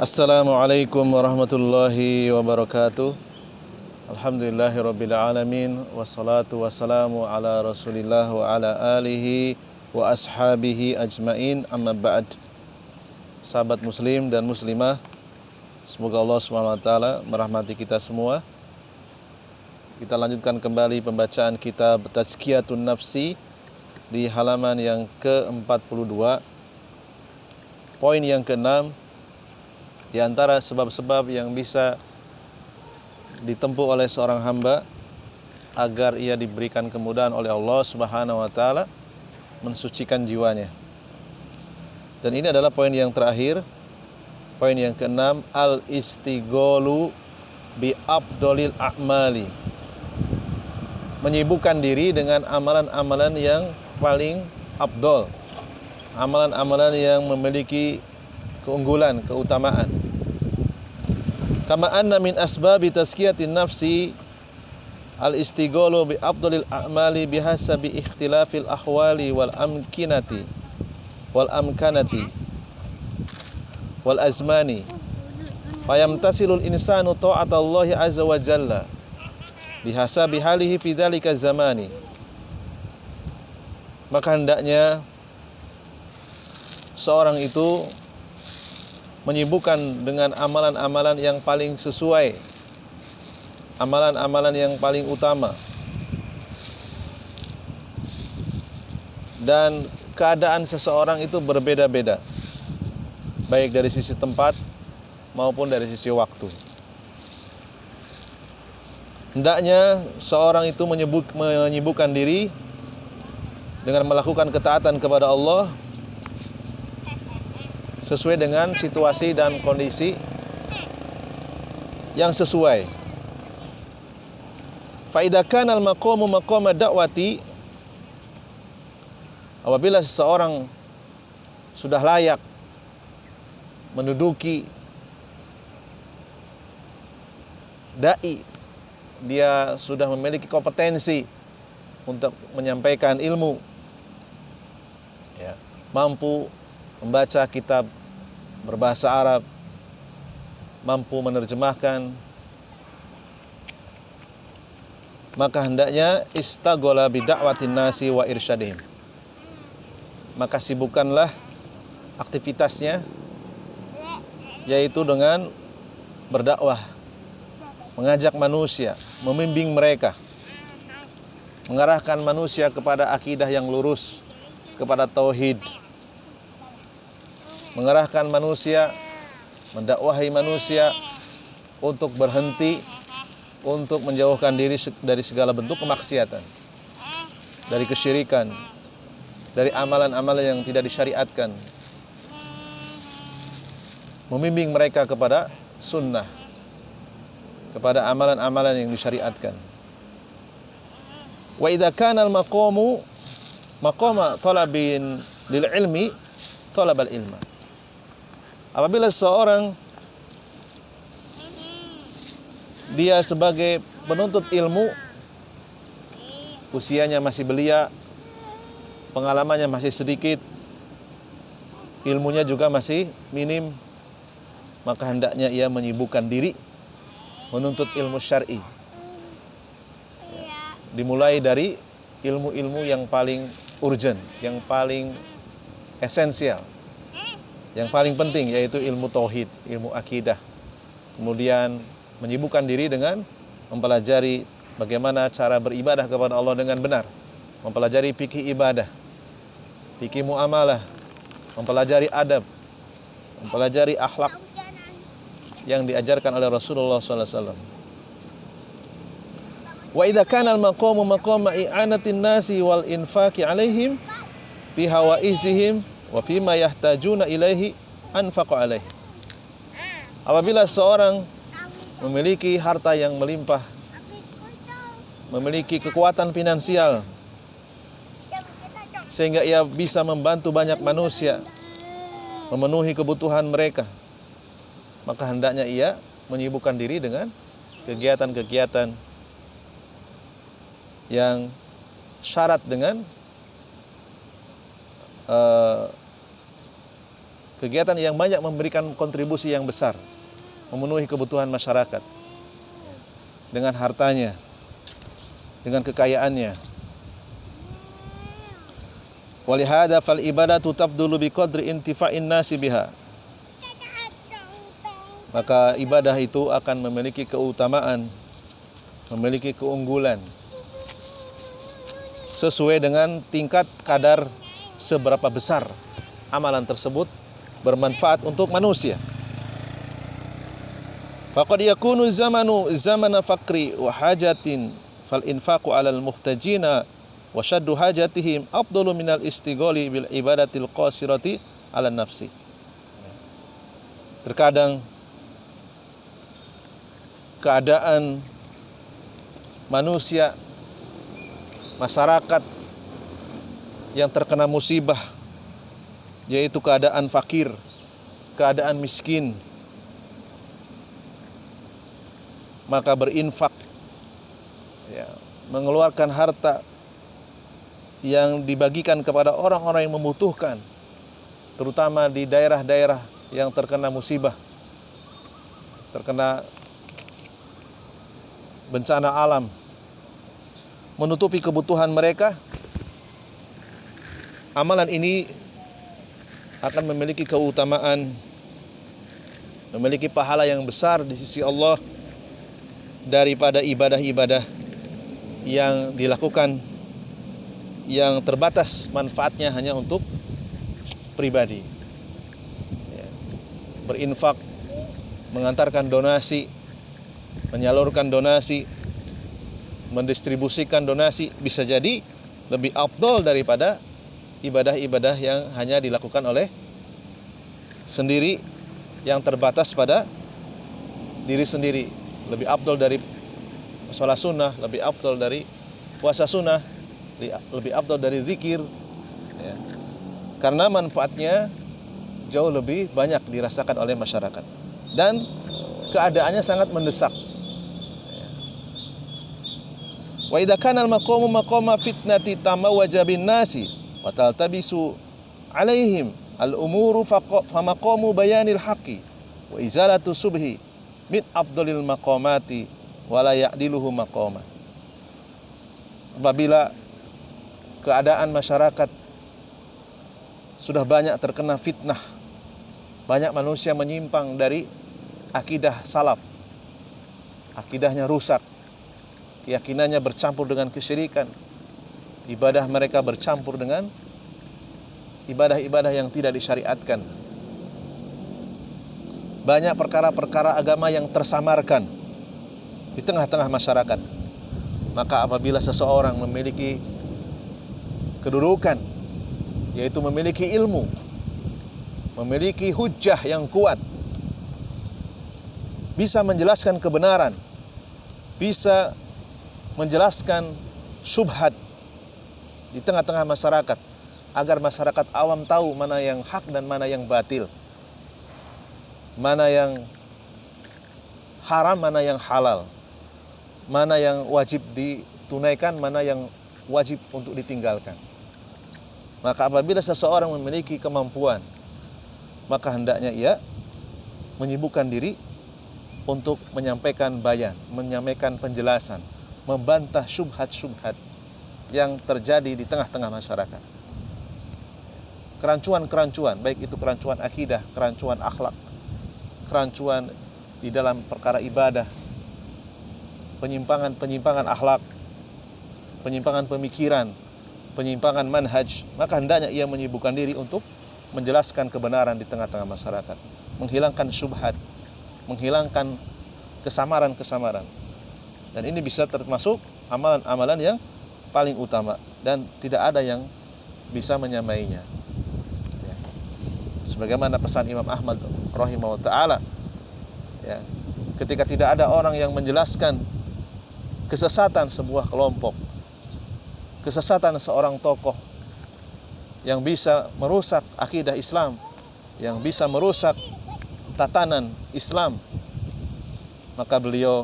Assalamualaikum warahmatullahi wabarakatuh. Alhamdulillahirabbil alamin wassalatu wassalamu ala Rasulillah wa ala alihi wa ashabihi ajmain, amma ba'd. Sahabat muslim dan muslimah, semoga Allah SWT merahmati kita semua. Kita lanjutkan kembali pembacaan kitab Tazkiyatun Nafsi di halaman yang ke-42. Poin yang ke-6, di antara sebab-sebab yang bisa ditempuh oleh seorang hamba agar ia diberikan kemudahan oleh Allah Subhanahu wa taala mensucikan jiwanya. Dan ini adalah poin yang terakhir, poin yang ke-6, al-istigholu bi afdolil a'mali. Menyibukkan diri dengan amalan-amalan yang paling afdol, amalan-amalan yang memiliki keunggulan, keutamaan. Kama anna min asbabi tazkiyatin nafsi al-istigholu bi afdalil a'mali bihasabi ikhtilafil ahwali wal amkanati wal azmani fayamtasilul insanu ta'atallahi azza wa jalla bihasabi halihi fi dzalika zamani. Maka hendaknya seorang itu menyibukkan dengan amalan-amalan yang paling sesuai, amalan-amalan yang paling utama. Dan keadaan seseorang itu berbeda-beda, baik dari sisi tempat maupun dari sisi waktu. Hendaknya seorang itu menyibukkan diri dengan melakukan ketaatan kepada Allah sesuai dengan situasi dan kondisi yang sesuai. Fa idza kana al-maqamu maqama da'wati, apabila seseorang sudah layak menduduki dai, dia sudah memiliki kompetensi untuk menyampaikan ilmu, ya, mampu membaca kitab berbahasa Arab, mampu menerjemahkan, maka hendaknya istaghola bida'watin nasi wa irsyadihim. Maka sibukkanlah aktivitasnya, yaitu dengan berdakwah, mengajak manusia, membimbing mereka, mengarahkan manusia kepada akidah yang lurus, kepada tauhid, mengarahkan manusia, mendakwahi manusia untuk berhenti, untuk menjauhkan diri dari segala bentuk kemaksiatan, dari kesyirikan, dari amalan-amalan yang tidak disyariatkan, membimbing mereka kepada sunnah, kepada amalan-amalan yang disyariatkan. Wa idza kana al-maqamu maqama talabin lil ilmi talabal ilma. Apabila seorang dia sebagai penuntut ilmu, usianya masih belia, pengalamannya masih sedikit, ilmunya juga masih minim, maka hendaknya ia menyibukkan diri menuntut ilmu syar'i. Dimulai dari ilmu-ilmu yang paling urgent, yang paling esensial, yang paling penting, yaitu ilmu tauhid, ilmu akidah. Kemudian menyibukkan diri dengan mempelajari bagaimana cara beribadah kepada Allah dengan benar, mempelajari fikih ibadah, fikih muamalah, mempelajari adab, mempelajari akhlak yang diajarkan oleh Rasulullah SAW. Wa idza kana al-maqamu maqama i'anatin nasi wal infaqi alaihim fi hawaizihim wa fima yahtajuna ilaihi anfaqa alaihi. Apabila seorang memiliki harta yang melimpah, memiliki kekuatan finansial sehingga ia bisa membantu banyak manusia, memenuhi kebutuhan mereka, maka hendaknya ia menyibukkan diri dengan kegiatan-kegiatan yang syarat dengan kegiatan yang banyak memberikan kontribusi yang besar, memenuhi kebutuhan masyarakat dengan hartanya, dengan kekayaannya. Walihada fal ibadatu tafdulu biqadri intifa'in nasi biha. Maka ibadah itu akan memiliki keutamaan, memiliki keunggulan sesuai dengan tingkat kadar seberapa besar amalan tersebut bermanfaat untuk manusia. Faqad yakunu zamana faqri wa hajatin fal infaqu 'alal muhtajina wa shaddu hajatihim afdalu minal istighali bil ibadatil qasirati 'alan nafsi. Terkadang keadaan manusia, masyarakat yang terkena musibah, yaitu keadaan fakir, keadaan miskin, maka berinfak, mengeluarkan harta yang dibagikan kepada orang-orang yang membutuhkan, terutama di daerah-daerah yang terkena musibah, terkena bencana alam, menutupi kebutuhan mereka. Amalan ini akan memiliki keutamaan, memiliki pahala yang besar di sisi Allah daripada ibadah-ibadah yang dilakukan yang terbatas manfaatnya hanya untuk pribadi. Berinfak, mengantarkan donasi, menyalurkan donasi, mendistribusikan donasi bisa jadi lebih afdal daripada ibadah-ibadah yang hanya dilakukan oleh sendiri, yang terbatas pada diri sendiri. Lebih afdal dari sholat sunnah, lebih afdal dari puasa sunnah, lebih afdal dari zikir, karena manfaatnya jauh lebih banyak dirasakan oleh masyarakat dan keadaannya sangat mendesak. Wa idza kana al-maqamu maqama fitnati tamawwaja bin nasi wa taltabisu alaihim al-umuru fa maqamu bayanil haqqi wa izalatu subhi min afdalil maqamati wa la ya'diluhu maqama. Apabila keadaan masyarakat sudah banyak terkena fitnah, banyak manusia menyimpang dari akidah salaf, akidahnya rusak, keyakinannya bercampur dengan kesyirikan, ibadah mereka bercampur dengan ibadah-ibadah yang tidak disyariatkan. Banyak perkara-perkara agama yang tersamarkan di tengah-tengah masyarakat. Maka apabila seseorang memiliki kedudukan, yaitu memiliki ilmu, memiliki hujjah yang kuat, bisa menjelaskan kebenaran, bisa menjelaskan syubhat di tengah-tengah masyarakat, agar masyarakat awam tahu mana yang hak dan mana yang batil, mana yang haram, mana yang halal, mana yang wajib ditunaikan, mana yang wajib untuk ditinggalkan. Maka apabila seseorang memiliki kemampuan, maka hendaknya ia menyibukkan diri untuk menyampaikan bayan, menyampaikan penjelasan, membantah syubhat-syubhat yang terjadi di tengah-tengah masyarakat. Kerancuan-kerancuan, baik itu kerancuan akidah, kerancuan akhlak, kerancuan di dalam perkara ibadah, penyimpangan-penyimpangan akhlak, penyimpangan pemikiran, penyimpangan manhaj, maka hendaknya ia menyibukkan diri untuk menjelaskan kebenaran di tengah-tengah masyarakat, menghilangkan syubhat, menghilangkan kesamaran-kesamaran. Dan ini bisa termasuk amalan-amalan yang paling utama dan tidak ada yang bisa menyamainya. Sebagaimana pesan Imam Ahmad rahimahullah ta'ala, ketika tidak ada orang yang menjelaskan kesesatan sebuah kelompok, kesesatan seorang tokoh yang bisa merusak akidah Islam, yang bisa merusak tatanan Islam, maka beliau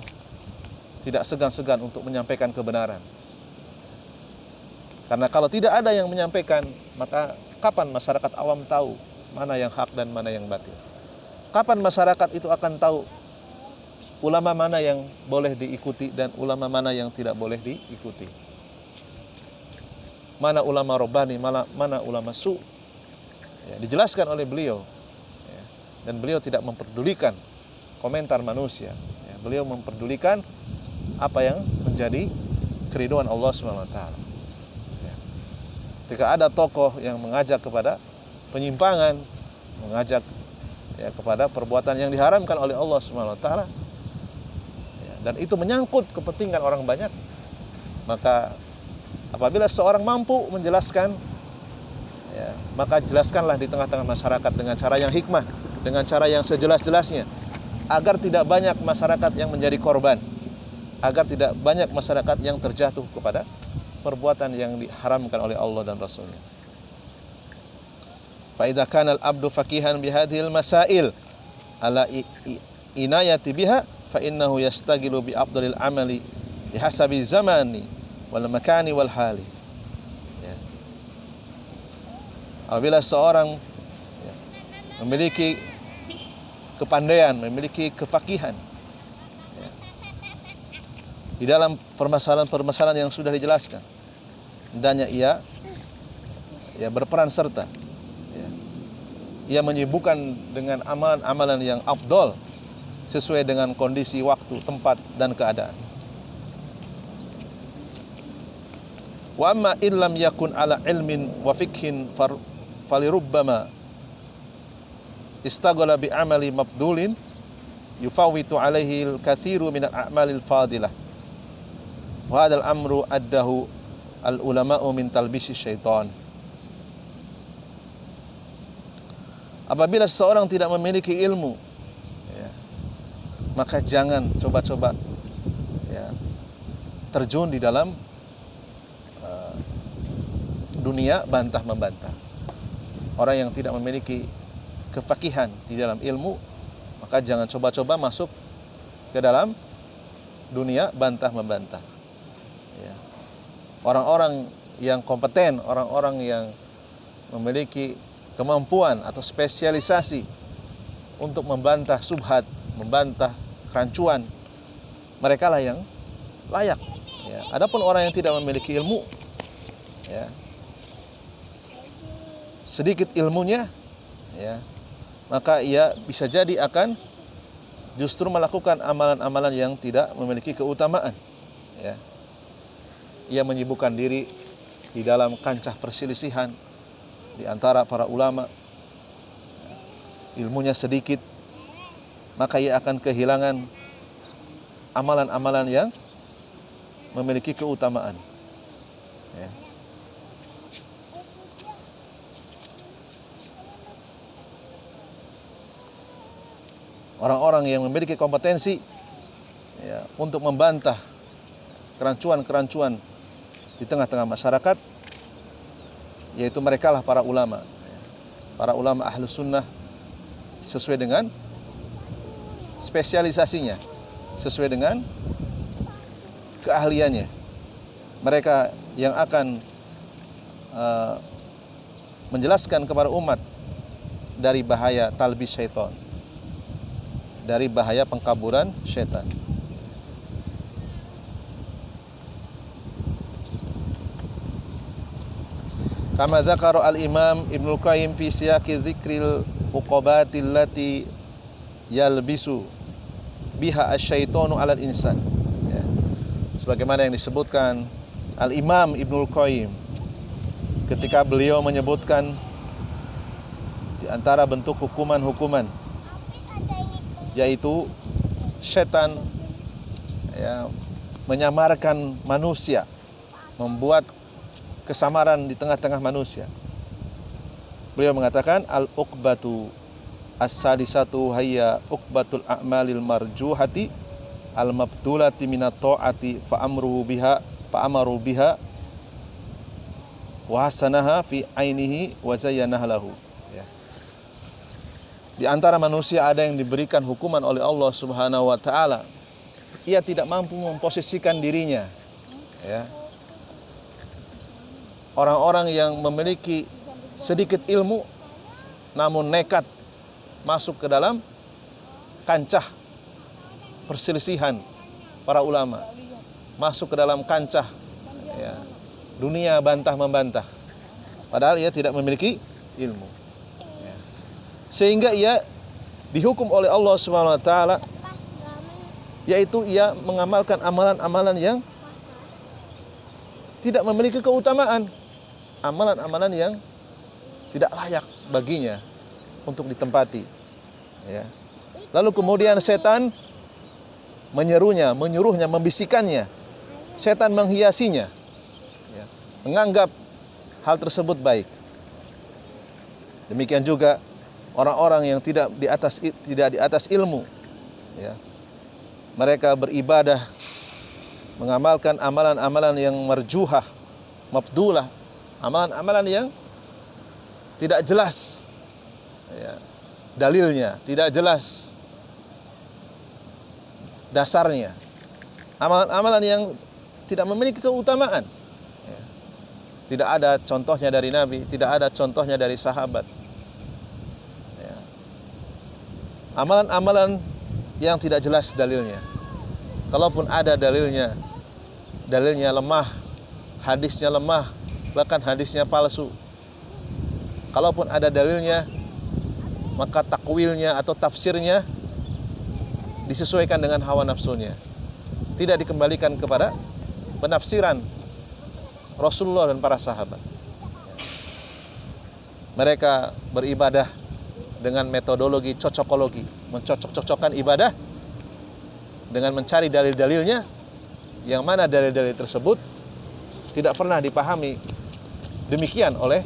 tidak segan-segan untuk menyampaikan kebenaran. Karena kalau tidak ada yang menyampaikan, maka kapan masyarakat awam tahu mana yang hak dan mana yang batil. Kapan masyarakat itu akan tahu ulama mana yang boleh diikuti dan ulama mana yang tidak boleh diikuti? Mana ulama robbani, mana ulama su? Ya, dijelaskan oleh beliau. Ya, dan beliau tidak memperdulikan komentar manusia. Ya, beliau memperdulikan apa yang menjadi keriduan Allah SWT. Ya. Ketika ada tokoh yang mengajak kepada penyimpangan, mengajak ya kepada perbuatan yang diharamkan oleh Allah SWT, ya, dan itu menyangkut kepentingan orang banyak, maka apabila seorang mampu menjelaskan, ya, maka jelaskanlah di tengah-tengah masyarakat dengan cara yang hikmah, dengan cara yang sejelas-jelasnya, agar tidak banyak masyarakat yang menjadi korban, agar tidak banyak masyarakat yang terjatuh kepada perbuatan yang diharamkan oleh Allah dan Rasulnya. Fa idza kana al-'abdu faqihan bi hadhil masail ala inayati biha fa innahu yastagilu bi afdalil amali bihasabi zamani wal makani wal hali. Ya. Apabila seorang ya, memiliki kepandaian, memiliki kefakihan ya, di dalam permasalahan-permasalahan yang sudah dijelaskan, hendaknya ia berperan serta. Ya. Ia menyibukkan dengan amalan-amalan yang afdol sesuai dengan kondisi waktu, tempat, dan keadaan. Wa amma illam yakun ala ilmin wa fikhin falirubbama istaghala bi amali mafdulin yufawitu alaihi al-katsiru min al-a'malil fadilah. Wa hadzal amru addahu al-ulama'u min talbisi syaitan. Apabila seseorang tidak memiliki ilmu, ya, maka jangan coba-coba ya, terjun di dalam dunia bantah-membantah. Orang yang tidak memiliki kefakihan di dalam ilmu, maka jangan coba-coba masuk ke dalam dunia bantah-membantah. Ya. Orang-orang yang kompeten, orang-orang yang memiliki kemampuan atau spesialisasi untuk membantah subhat, membantah kerancuan, mereka lah yang layak. Ya. Adapun orang yang tidak memiliki ilmu, ya, sedikit ilmunya, ya, maka ia bisa jadi akan justru melakukan amalan-amalan yang tidak memiliki keutamaan. Ya. Ia menyibukkan diri di dalam kancah perselisihan di antara para ulama. Ilmunya sedikit, maka ia akan kehilangan amalan-amalan yang memiliki keutamaan. Ya. Orang-orang yang memiliki kompetensi ya, untuk membantah kerancuan-kerancuan di tengah-tengah masyarakat, yaitu mereka lah para ulama. Para ulama Ahlus Sunnah sesuai dengan spesialisasinya, sesuai dengan keahliannya. Mereka yang akan menjelaskan kepada umat dari bahaya talbis syaitan, dari bahaya pengkaburan syaitan. Kama dzakara al-Imam Ibnu Qayyim fi siyaqi dzikril uqabatil lati yalbisu biha asyaitanu 'alal insan. Ya. Sebagaimana yang disebutkan al-Imam Ibnu Qayyim ketika beliau menyebutkan di antara bentuk hukuman-hukuman, yaitu setan ya, menyamarkan manusia, membuat kesamaran di tengah-tengah manusia. Beliau mengatakan al-uqbatu as-sadisatu hayya uqbatul a'malil marjuhati al-mabdulati minat ta'ati fa'amaru biha wa hasanaha fi ainihi wa zayyanaha lahu. Ya. Di antara manusia ada yang diberikan hukuman oleh Allah Subhanahu wa taala. Ia tidak mampu memposisikan dirinya. Ya. Orang-orang yang memiliki sedikit ilmu, namun nekat masuk ke dalam kancah perselisihan para ulama, masuk ke dalam kancah ya, dunia bantah membantah, padahal ia tidak memiliki ilmu ya. Sehingga ia dihukum oleh Allah Subhanahu wa taala, yaitu ia mengamalkan amalan-amalan yang tidak memiliki keutamaan, amalan-amalan yang tidak layak baginya untuk ditempati ya. Lalu kemudian setan menyuruhnya, membisikkannya. Setan menghiasinya ya, menganggap hal tersebut baik. Demikian juga orang-orang yang tidak di atas ilmu ya. Mereka beribadah, mengamalkan amalan-amalan yang marjuhah, mafdulah, amalan-amalan yang tidak jelas ya, dalilnya, tidak jelas dasarnya, amalan-amalan yang tidak memiliki keutamaan ya. Tidak ada contohnya dari Nabi, tidak ada contohnya dari sahabat ya. Amalan-amalan yang tidak jelas dalilnya, kalaupun ada dalilnya lemah, hadisnya lemah, bahkan hadisnya palsu. Kalaupun ada dalilnya, maka takwilnya atau tafsirnya disesuaikan dengan hawa nafsunya, tidak dikembalikan kepada penafsiran Rasulullah dan para sahabat. Mereka beribadah dengan metodologi cocokologi, mencocok-cocokkan ibadah dengan mencari dalil-dalilnya, yang mana dalil-dalil tersebut tidak pernah dipahami demikian oleh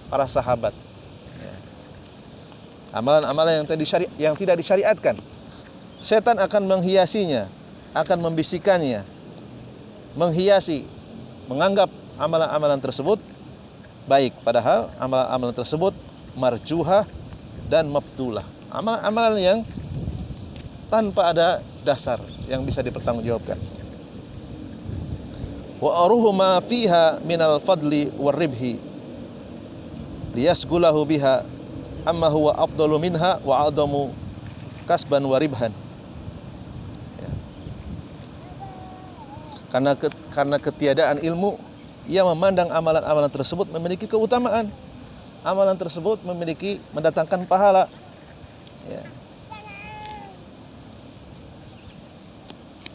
para sahabat. Amalan-amalan yang tidak disyariatkan, setan akan menghiasinya, akan membisikkannya, menghiasi, menganggap amalan-amalan tersebut baik, padahal amalan-amalan tersebut marjuhah dan mafdulah, amalan-amalan yang tanpa ada dasar yang bisa dipertanggungjawabkan. Wa aruhuma fiha minal fadli warribhi liyasgulahu biha amma huwa afdalu minha wa adamu kasban wa ribhan ya. Karena ketiadaan ilmu, ia memandang amalan-amalan tersebut memiliki keutamaan, amalan tersebut mendatangkan pahala ya.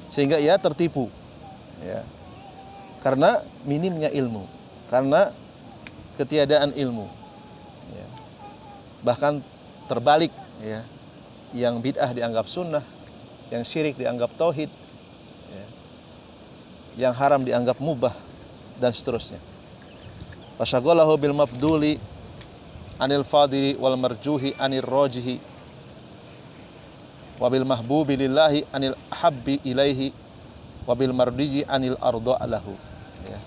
Sehingga ia tertipu ya, karena minimnya ilmu, karena ketiadaan ilmu ya. Bahkan terbalik ya, yang bid'ah dianggap sunnah, yang syirik dianggap tauhid ya, yang haram dianggap mubah, dan seterusnya. Fasyaghalahu bil mafduli anil fadili wal marjuhi anil rajihi wabil mahbubi lillahi anil habbi ilaihi wabil mardiji anil ardo alahu ya.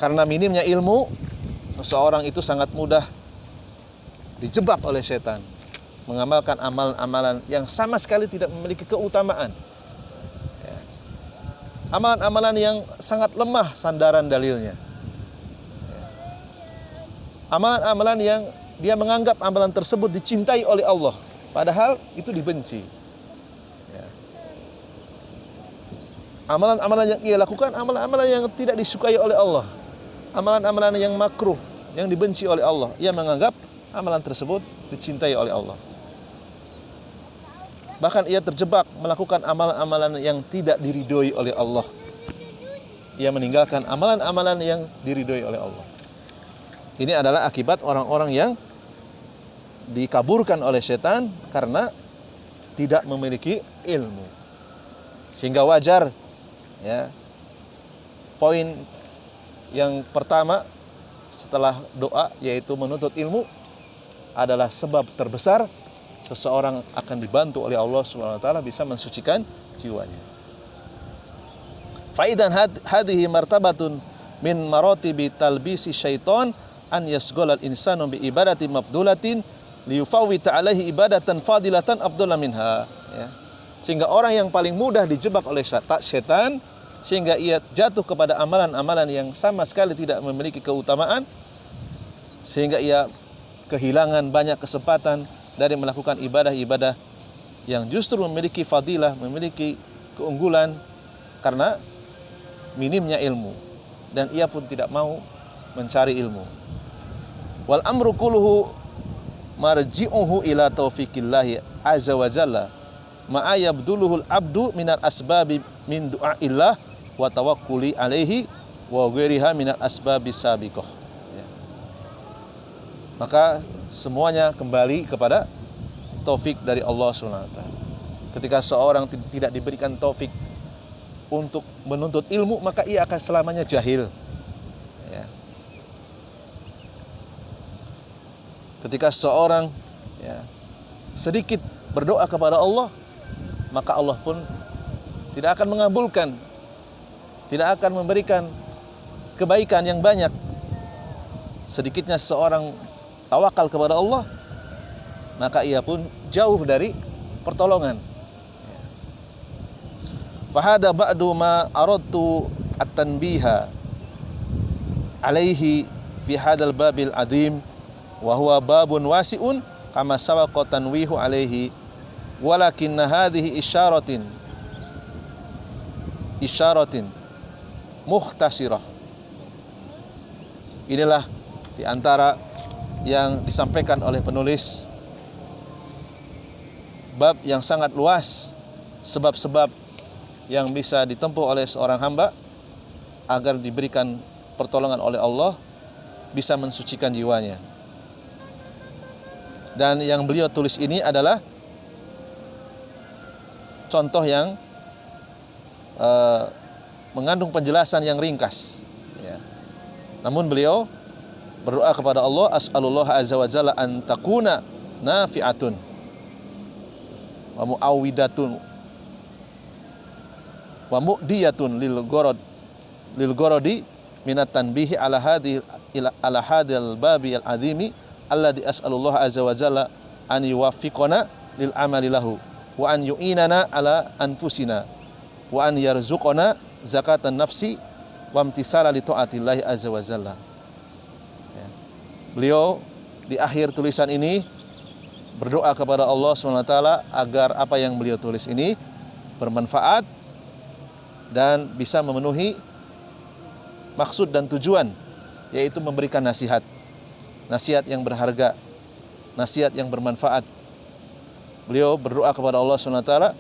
Karena minimnya ilmu, seseorang itu sangat mudah dijebak oleh setan, mengamalkan amalan-amalan yang sama sekali tidak memiliki keutamaan ya. Amalan-amalan yang sangat lemah sandaran dalilnya ya. Amalan-amalan yang dia menganggap amalan tersebut dicintai oleh Allah, padahal itu dibenci ya. Amalan-amalan yang ia lakukan, amalan-amalan yang tidak disukai oleh Allah, amalan-amalan yang makruh, yang dibenci oleh Allah, ia menganggap amalan tersebut dicintai oleh Allah. Bahkan ia terjebak melakukan amalan-amalan yang tidak diridhoi oleh Allah. Ia meninggalkan amalan-amalan yang diridhoi oleh Allah. Ini adalah akibat orang-orang yang dikaburkan oleh setan karena tidak memiliki ilmu. Sehingga wajar ya. Poin yang pertama setelah doa, yaitu menuntut ilmu, adalah sebab terbesar seseorang akan dibantu oleh Allah Subhanahu wa taala bisa mensucikan jiwanya. Faidan hadhihi martabatun min maratibi talbisi syaitan an yasghalal insanu bi ibadati mafdulatin liyufawwita alaihi ibadatan fadilatan afdala minha ya. Sehingga orang yang paling mudah dijebak oleh setan, sehingga ia jatuh kepada amalan-amalan yang sama sekali tidak memiliki keutamaan, sehingga ia kehilangan banyak kesempatan dari melakukan ibadah-ibadah yang justru memiliki fadilah, memiliki keunggulan karena minimnya ilmu, dan ia pun tidak mau mencari ilmu. Wal amru kulluhu marji'uhu ila taufiqillahi azza wa jalla ma'a yabduluhul abdu minal asbabi min du'aillah wa tawakkuli alaihi wa ghairiha minal asbabi sabiqah. Ya. Maka semuanya kembali kepada taufik dari Allah SWT. Ketika seorang tidak diberikan taufik untuk menuntut ilmu, maka ia akan selamanya jahil. Ya. Ketika seorang sedikit berdoa kepada Allah, maka Allah pun tidak akan mengabulkan, tidak akan memberikan kebaikan yang banyak. Sedikitnya seorang tawakal kepada Allah, maka ia pun jauh dari pertolongan. Fahada ba'du ma aradtu at-tanbiha alaihi fi hadal babil adim wa huwa babun wasi'un kama sabaqa tanwihu alaihi walakinna hadhihi isyaratin mukhtasirah. Inilah di antara yang disampaikan oleh penulis bab yang sangat luas, sebab-sebab yang bisa ditempuh oleh seorang hamba agar diberikan pertolongan oleh Allah, bisa mensucikan jiwanya. Dan yang beliau tulis ini adalah contoh yang mengandung penjelasan yang ringkas. Ya. Namun beliau berdoa kepada Allah, as'alullah azza wa jalla an takuna nafi'atun wa mu'awwidatun wa mu'diyatun lil gorodi minat tanbihi ala hadil babi al azimi alladhi as'alullah azza wa jalla an yuwaffiqana lil amali lahu wa an yu'inana ala anfusina wa an yarzuqana zakatan nafsi wa imtisala li ta'atillahi azza wa jalla. Ya. Beliau di akhir tulisan ini berdoa kepada Allah SWT agar apa yang beliau tulis ini bermanfaat dan bisa memenuhi maksud dan tujuan, yaitu memberikan nasihat yang berharga, nasihat yang bermanfaat. Beliau berdoa kepada Allah SWT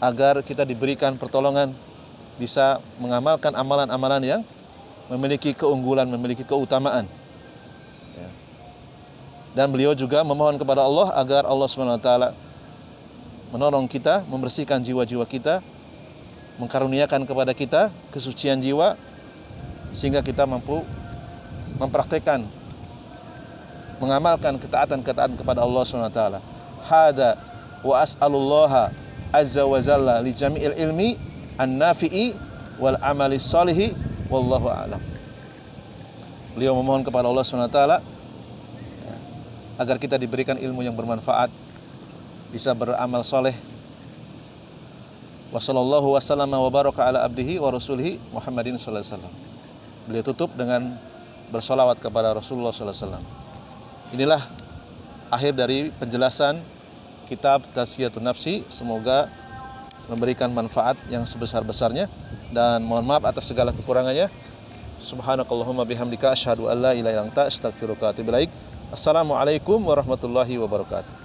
agar kita diberikan pertolongan, bisa mengamalkan amalan-amalan yang memiliki keunggulan, memiliki keutamaan. Ya. Dan beliau juga memohon kepada Allah agar Allah SWT menolong kita, membersihkan jiwa-jiwa kita, mengkaruniakan kepada kita kesucian jiwa, sehingga kita mampu mempraktekkan, mengamalkan ketaatan-ketaatan kepada Allah SWT. Hada wa as'alullaha azza wa jalla li jami'il ilmi an-nafi'i wal amali salihi wallahu a'lam. Beliau memohon kepada Allah SWT agar kita diberikan ilmu yang bermanfaat, bisa beramal soleh. Wa sallallahu wasallama wa baraka ala abdihi wa rasulihi Muhammadin sallallahu alaihi wasallam. Beliau tutup dengan bersolawat kepada Rasulullah sallallahu alaihi wasallam. Inilah akhir dari penjelasan kitab Tazkiyatun Nafsi. Semoga memberikan manfaat yang sebesar-besarnya, dan mohon maaf atas segala kekurangannya. Subhanakallahumma bihamdika asyhadu an la ilaha illa anta astaghfiruka wa atubu ilaik. Assalamualaikum warahmatullahi wabarakatuh.